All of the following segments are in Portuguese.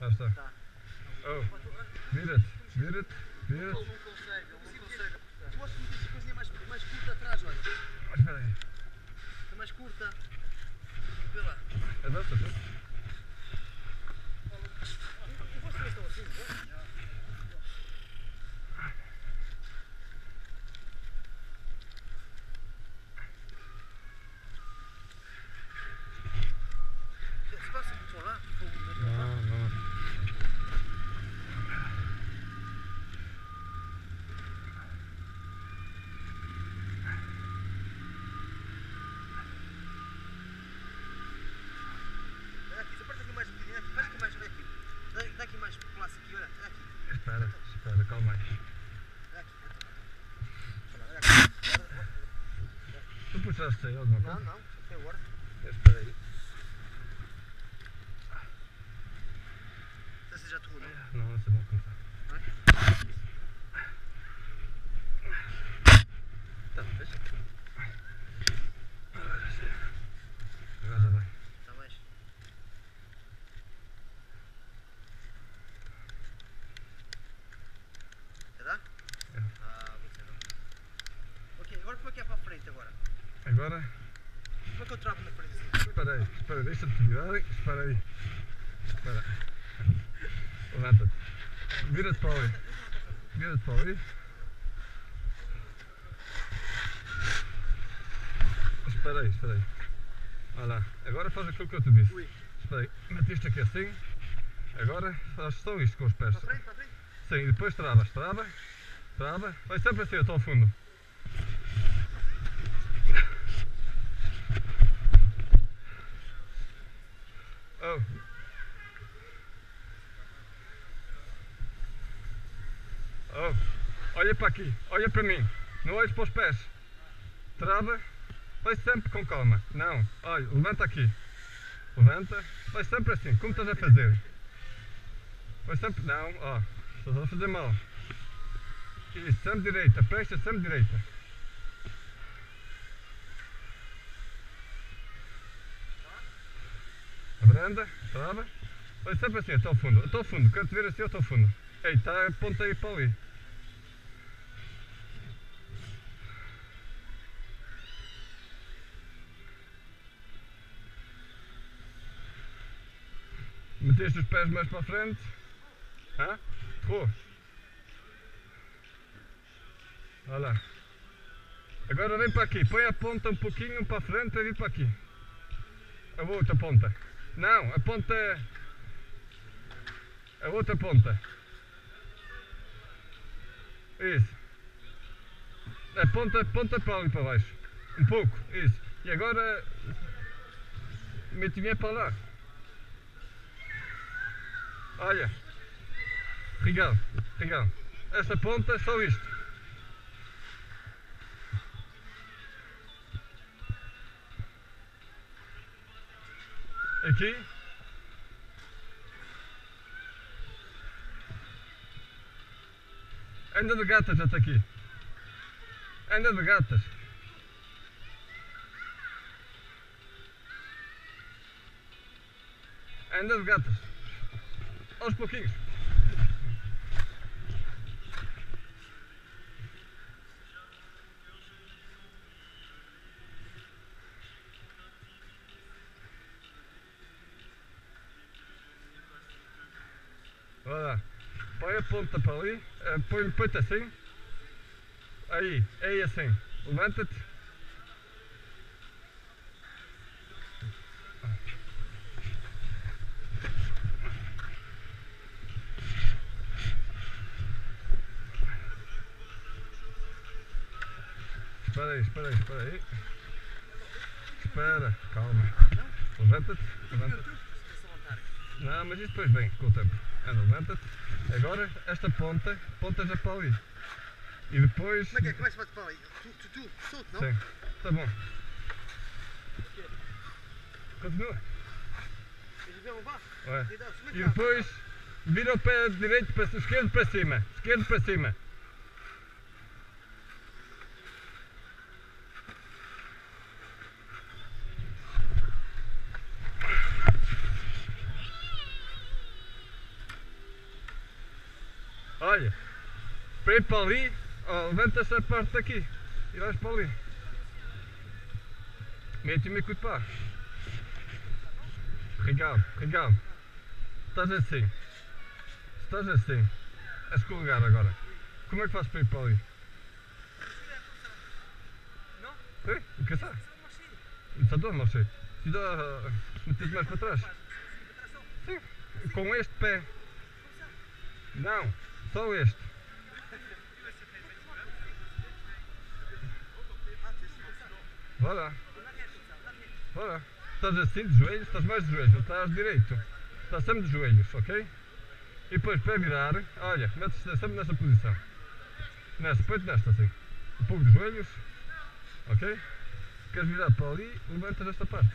Já está. Tá. Oh, vira-te, vira-te, Ele vira-te. não consegue, ele não consegue. Tu acho que metes a coisinha mais curta atrás, olha. Espera aí. É mais curta. Vê lá. Avança, tu. E vocês estão assim, não é? Se passa por só lá, Não, não. aqui, aperta aqui mais um bocadinho, aqui, faz aqui mais, olha aqui. Dá aqui mais place aqui, olha, é aqui. Espera, calma aí. É aqui, olha aqui. Tu puxaste aí alguma coisa? Não, até agora. Espera aí. Esse já tocou, não? Não, esse é bom começar. Não é? Tá, deixa. Agora sim. Agora já vai. Está mais. Já dá? É. Vou dizer não. Ok, agora como é que é para a frente agora? Agora, Como é que eu travo na frente assim? espera aí, deixa-te virar. Espera aí. Espera. Levanta-te. Vira-te para ali. Vira-te para ali. Espera aí. Olha lá, agora faz aquilo que eu te disse. Ui. Espera aí, mete isto aqui assim. Agora faz só isto com os pés. Para a frente? Sim, e depois travas, trava. Vai sempre assim até ao fundo. Oh. Oh. Olha para aqui, olha para mim. Não olhes para os pés. Trava. Vai sempre com calma. Não, olha, levanta aqui. Levanta. Vai sempre assim, como estás a fazer. Vai sempre. Não, ó. Estás a fazer mal. Isso, sempre direita. Presta sempre direita. Abranda, trava. Vai sempre assim, até ao fundo. Até ao fundo, quero te ver assim até ao fundo. Ei, está a ponta aí para ali. Meteste os pés mais para a frente. Hã? Terrou. Olha lá. Agora vem para aqui. Põe a ponta um pouquinho para a frente e vem para aqui. A outra ponta. Não, a ponta... A outra ponta. Isso. A ponta para ali para baixo. Um pouco. Isso. E agora... Mete-me para lá. Olha, Rigão, esta ponta é só isto. Aqui. Anda de gatas até aqui. Anda de gatas. Anda de gatas. Aos pouquinhos. Olha lá. Põe a ponta para ali. Põe-te assim. Aí assim. Levanta-te. Espera aí. Espera, calma. Levanta-te. Não, mas isso depois vem com o tempo. Anda, levanta-te. Agora, esta ponta já para ali. E depois... Como é que vai para ali? Tu, solto, não? Sim, tá bom. Continua. Ué. E depois, vira o pé direito para esquerdo para cima. Esquerdo para cima. Olha, para ir para ali, ó, levanta essa parte daqui e vais para ali. Mete-me com o pá. Ricardo, estás assim. Estás assim. A escorregar agora. Como é que fazes para ir para ali? Não? Sim, o que é ça? Ça doit marcher. Ça doit marcher. Tu dois meter mais para trás. Sim, com este pé. Não, só este. Voilà. Voilà. Estás assim de joelhos, estás mais de joelhos, não estás direito. Estás sempre de joelhos, ok? E depois para virar, olha, metes-te sempre nesta posição. Nesta, põe-te nesta assim. Um pouco de joelhos, ok? Queres virar para ali, levantas esta parte.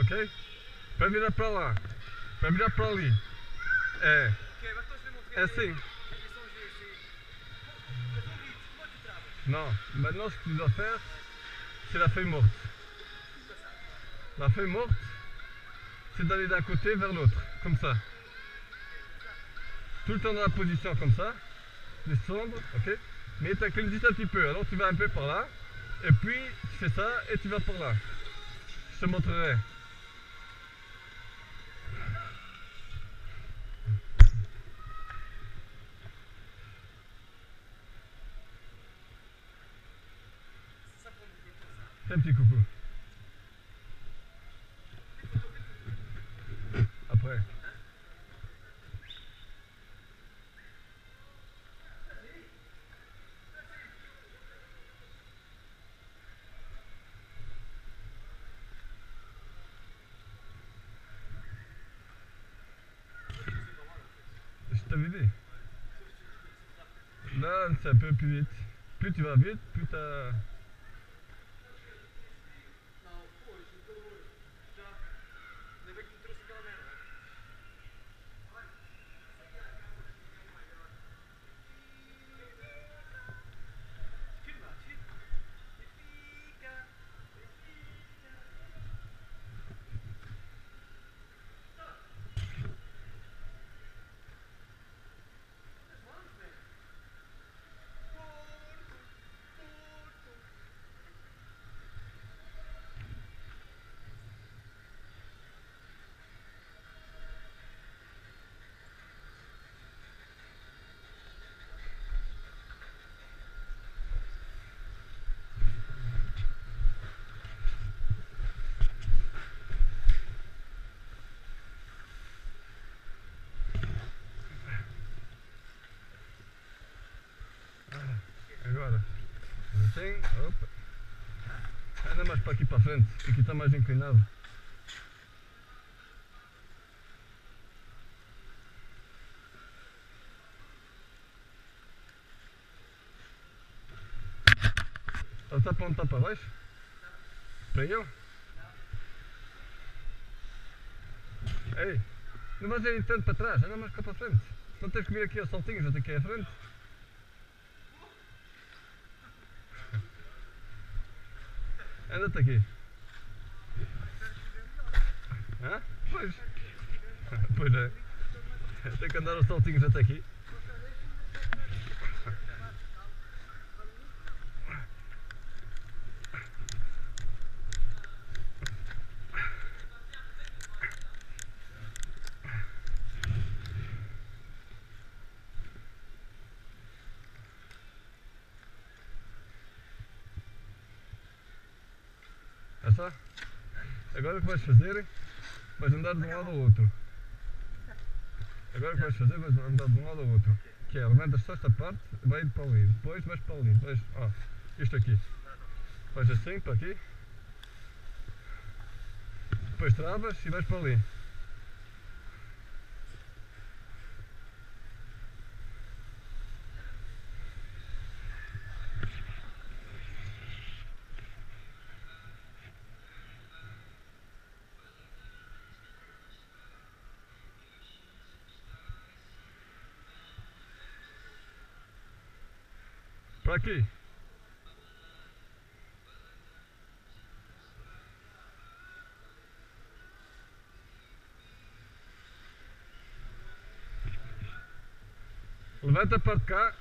Ok? Para virar para lá, para virar para ali, é assim. Non, maintenant ce que tu dois faire, c'est la feuille morte. La feuille morte, c'est d'aller d'un côté vers l'autre, comme ça. Tout le temps dans la position comme ça, descendre, ok? Mais tu inclines juste un petit peu, alors tu vas un peu par là, et puis tu fais ça et tu vas par là. Je te montrerai. Fais un petit coucou. Après. Je t'avais dit. Là, c'est un peu plus vite. Plus tu vas vite, plus t'as... Agora, assim, opa. Anda mais para aqui para a frente, que aqui está mais inclinado. Ele está para onde está para baixo? Para eu? Ei, não vais ir tanto para trás, anda mais cá para a frente. Não tens que vir aqui aos saltinhos, até aqui à frente. Anda-te aqui. Hã? Pois. Pois é. Tem que andar aos saltinhos até aqui. É só? Agora o que vais fazer, vais andar de um lado ao outro. Agora o que vais fazer, vais andar de um lado ao outro. Que é, levantas só esta parte, vai para ali, depois vais para ali, vais, ó, isto aqui. Vais assim, para aqui. depois travas e vais para ali. Para aqui. Levanta a parte de cá.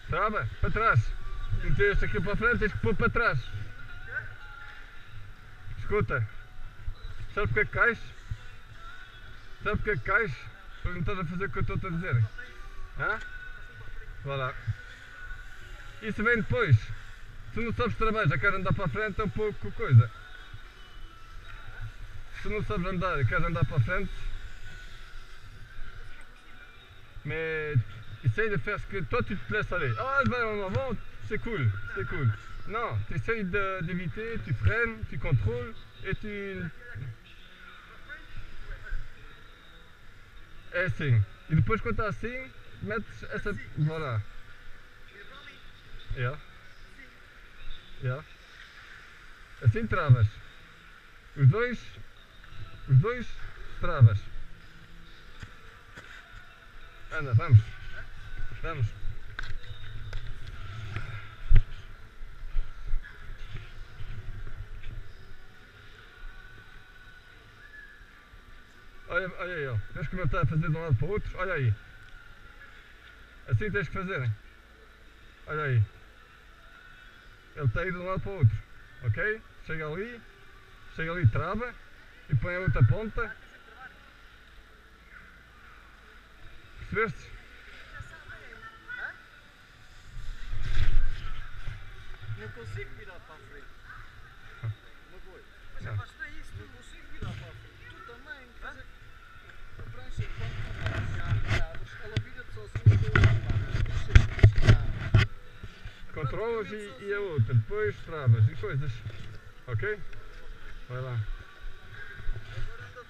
Trava, para trás. Meteste aqui para a frente, tens que pôr para trás. Escuta. Sabe porque é que cais? Sabe porque é que cais? Porque não estás a fazer o que eu estou a dizer. Hã? Vá lá. Isso vem depois. Se não sabes trabalhar, já queres andar para a frente, é um pouco coisa. Se não sabes andar e queres andar para a frente, mais essaye de faire ce que toi tu te laisses aller. Ah, elle va en avant, c'est cool, c'est cool. Non, tu essayes d'éviter, tu freines, tu contrôles et tu. É assim. E depois quando está assim, metes essa. Voilà. Yeah. Yeah. Assim travas. Os dois travas. Anda, vamos. Vamos. Olha aí, ó. Vês como ele está a fazer de um lado para o outro? Olha aí. Assim tens que fazer. Olha aí. Ele está a ir de um lado para o outro. Ok? Chega ali, trava e põe a outra ponta. Percebeste? Não consigo virar para a frente. Uma boa. Mas já faço bem isso, não consigo virar para a frente. Tu também. Quer dizer, a prancha, quando tu travas, ela vira-te sozinha para o outro lado. Controlas e a outra. Depois travas e coisas. Ok? Vai lá. Agora anda a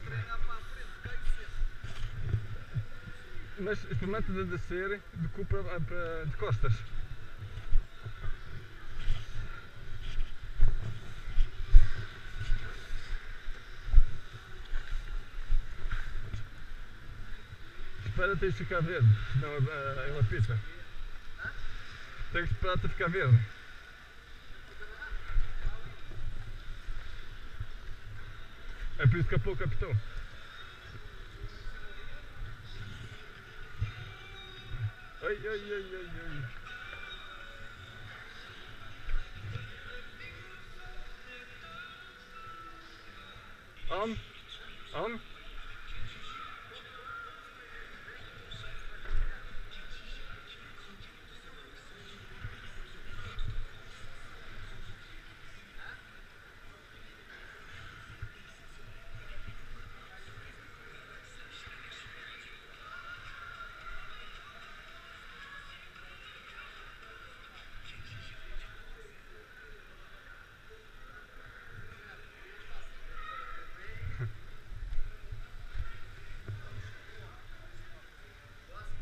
treinar para a frente, cai sempre. Mas experimenta de descer de cu de costas. Espera até ficar verde, senão ela pita. Tem que esperar até ficar verde. É por isso que a capitão. Ai. On.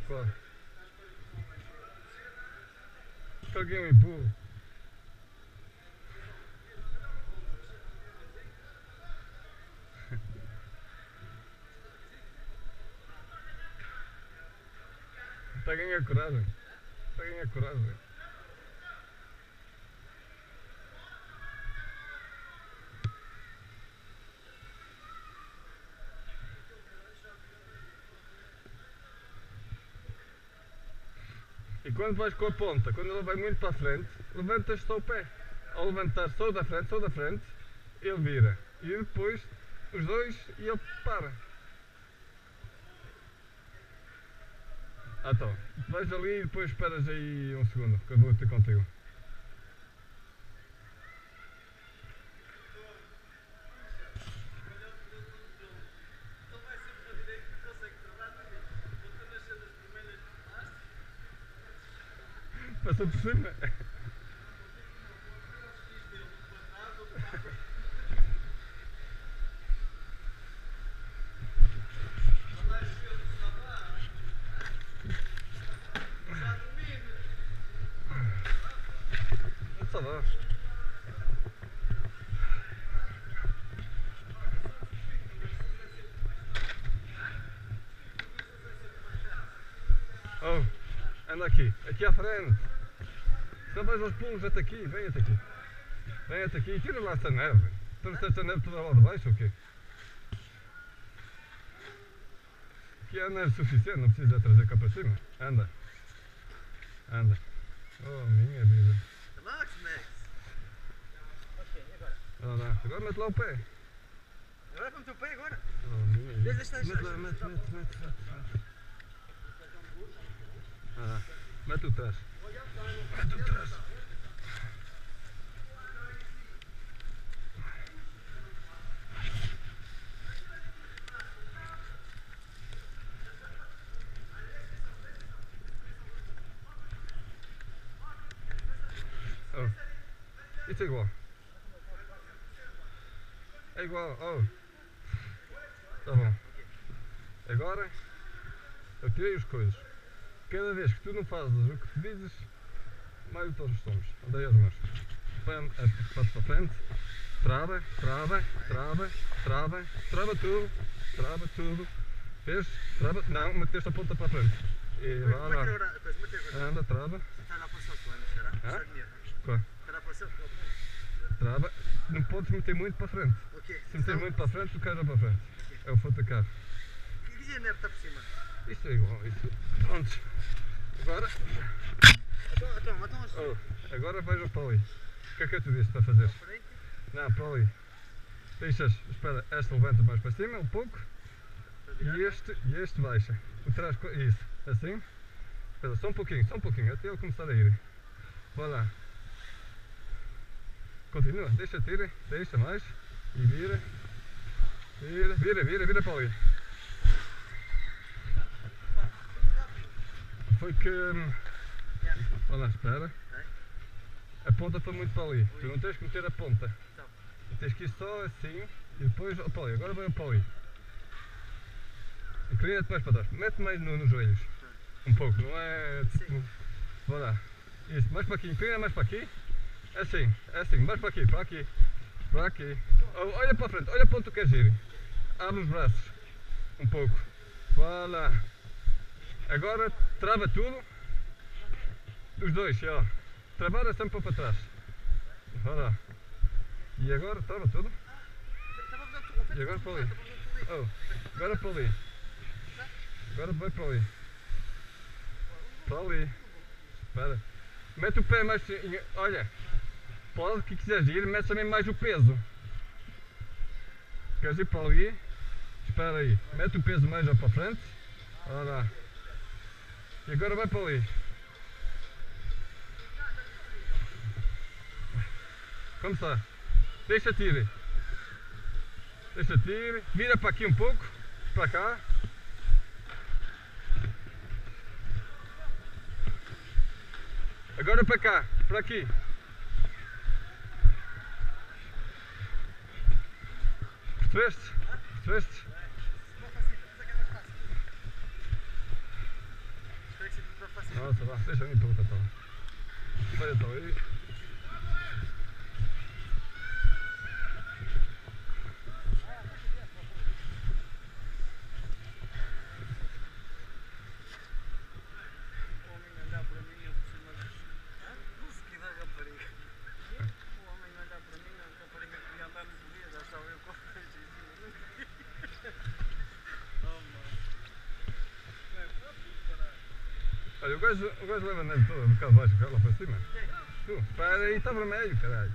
Qual? Que alguém me empurra. Está a ganhar coragem. E quando vais com a ponta, quando ela vai muito para a frente, levantas só o pé. Ao levantar só da frente, ele vira. E depois os dois e ele para. Então, vais ali e depois esperas aí um segundo, que eu vou ter contigo. passou por cima. Ça va. Oh, anda aqui à frente. Se não vais aos pulos, vem-te aqui. Vem-te aqui e tira lá essa neve. Trouxe esta neve toda lá de baixo ou quê? Aqui há neve suficiente, não precisa trazer cá para cima. Anda. Oh, minha vida. Relax, Max. Ok, e agora? Agora mete lá o pé. Agora para meter o pé agora? Oh, minha vida. Deixa. Mete. Mete o trás. Oh, isso é igual. Oh. Tá bom. Agora, eu tirei as coisas. Cada vez que tu não fazes o que te dizes, mais os teus estômagos. Andei as mãos. Põe a parte para a frente. Trava tudo. Fez? Trava. Não, meteste a ponta para a frente. E vá lá. Anda, trava. Qual? Trava. Não podes meter muito para a frente. Se meter muito para a frente, tu cais para a frente. É o foto da cara. E a neve está por cima? Isto é igual, isso. Pronto. Agora. Então. Agora vais para ali. O que é que eu te disse para fazer? Não, para ali. Espera, este levanta mais para cima um pouco. E este baixa. O trás, isso. Assim. Espera, só um pouquinho, até ele começar a ir. Vai lá. Continua, deixa mais. E vira para ali. Foi que... Olha lá, espera. A ponta foi muito para ali. Tu não tens que meter a ponta. Tens que ir só assim e depois para ali. Agora vai para ali. Inclina-te mais para trás. Mete mais nos joelhos. Um pouco, não é tipo... Vai lá. Isso, mais para aqui. Inclina mais para aqui. Assim. Mais para aqui. Oh, olha para a frente. Olha para onde tu queres ir. Abre os braços. Um pouco. Vai lá. Agora trava tudo. Os dois, ó. Travar é sempre para trás. Vai lá. E agora trava tudo. E agora para ali. Oh, agora para ali. Agora vai para ali. Para ali. Espera. Mete o pé mais. Olha. Pode que quiseres ir, mete também mais o peso. Queres ir para ali? Espera aí. Mete o peso mais para a frente. Olha lá. E agora vai para ali. Como está? Deixa-te ir. Vira para aqui um pouco. Para cá. Agora para cá. Para aqui. Percebeste? Nossa, vá, deixa-me ir para outra tela. Vai então aí. Olha, o gajo leva a neve toda, um bocado baixo, lá para cima. Tu, para aí, está vermelho, caralho.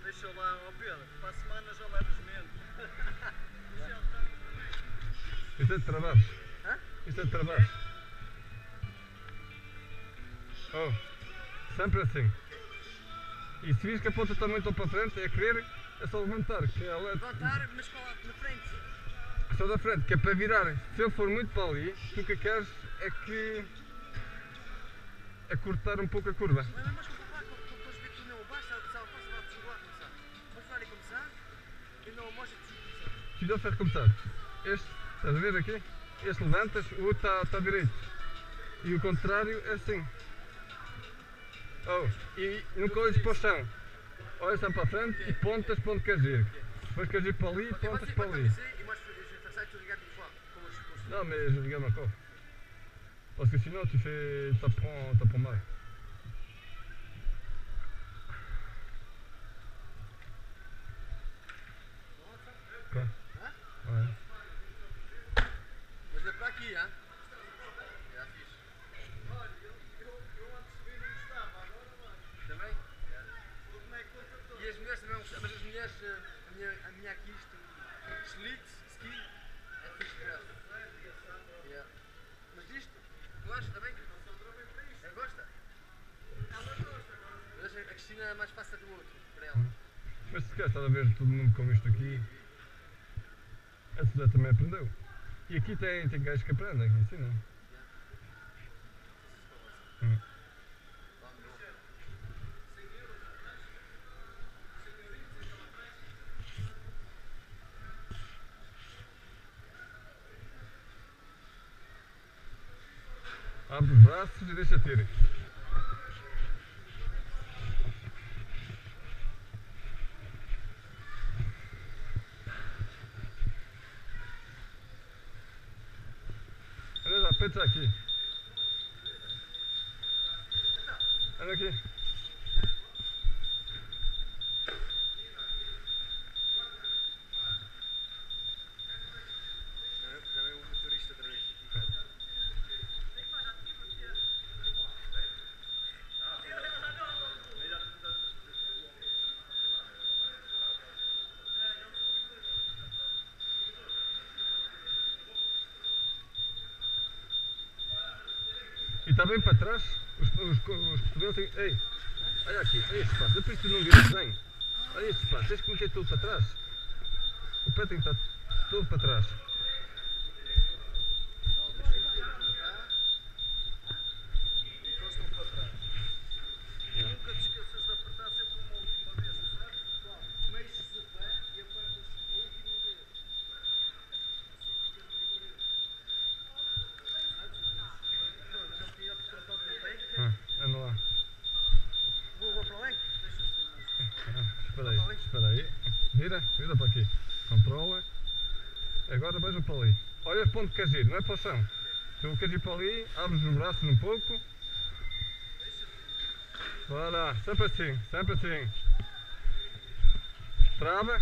Deixa lá, ó Pedro, para a semana já levas menos. Isto é de trabalho. Isto é de trabalho. Oh, sempre assim. E se vires que a ponta está muito para a frente, é querer, é só levantar, que é alerta. Levantar, mas na frente. Só da frente, que é para virar. Se eu for muito para ali, tu que queres é que é cortar um pouco a curva. Mas depois ver que não basta, ça va toujours comme ça. Moi je vais aller comme ça, et non, moi j'ai toujours comme ça. Tu dois faire como ça. Este, estás a ver aqui? Este levantas, o outro está direito. E o contrário é assim. Oh, e nunca olhes para o chão. Olha sempre para a frente e pontas para onde queres ir. Depois queres ir para ali e pontas para ali. Non, mais je regarde encore. Parce que sinon, t'apprends mal. Quoi? Ouais. Mas é para aqui, hein? É a fixe. Também? E as mulheres também, mas as mulheres, a minha aqui, isto, ski, é fixe para ela. Yeah. Mas isto, tu achas também? Ela gosta? Mas a Cristina é mais fácil do outro, para ela. Mas se calhar estás a ver todo mundo com isto aqui. A Suzé também aprendeu. E aqui tem gajos que aprendem, que ensinam. Abre os braços e deixa ter. Anda, pensa aqui. Anda aqui. Também o motorista outra vez. E está bem para trás, os cotovelos têm... Ei, olha aqui, olha este espaço, depois tu não viras bem. Olha este espaço, tens que meter tudo para trás. O pé tem que estar todo para trás. Encostam para trás. Nunca te esqueças de apertar sempre uma última vez, certo? Mexes o pé e apertas uma última vez. Assim ficas livre. Já tinha apertado no pé. Anda lá. Vou para além? Espera aí. Vira para aqui. Controla. Agora veja para ali. Olha para onde queres ir, não é para o chão. Tu queres ir para ali, abres os braços um pouco. Voilà, sempre assim, sempre assim. Trava.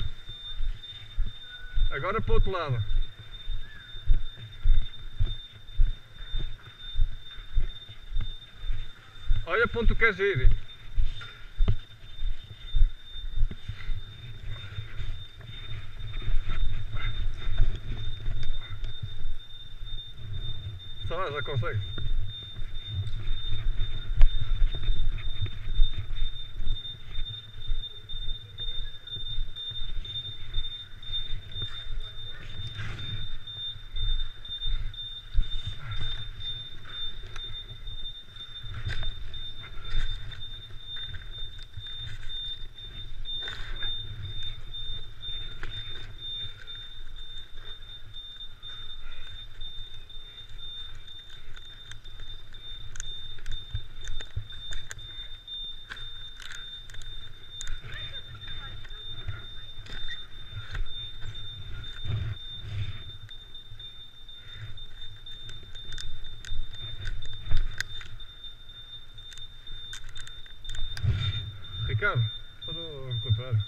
Agora para o outro lado. Olha para onde tu queres ir. Já consegue. Ricardo, faz o contrário.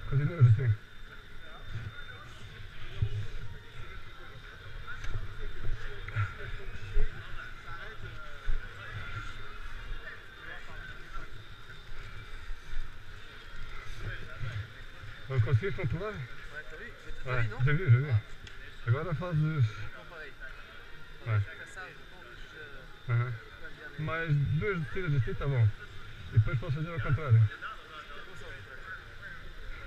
Continuas assim. conseguiste controlar? Vai, tá vi? Tá É, vi, não? já vi. Agora fazes. Não parei. Vai. Caçado, poucos Aham. cambiando. Mais 2 descidas assim tá bom. E depois posso fazer ao contrário.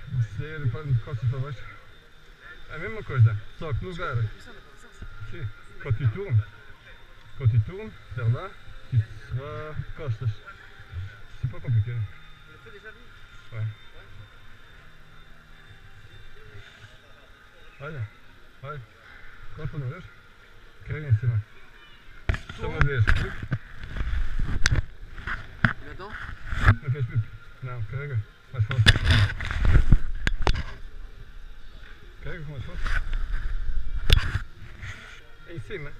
Descer para de costas para baixo. É a mesma coisa, só que no lugar. Sim, quand tu tournes vers là, tu seras de costas. C'est pas compliqué. Le feu déjà vu? Ouais. Olha. Corta uma vez. Carrega em cima. Só uma vez. Então? Não fez pipi? Não, carrega. Mais forte. Carrega com mais forte. Em cima.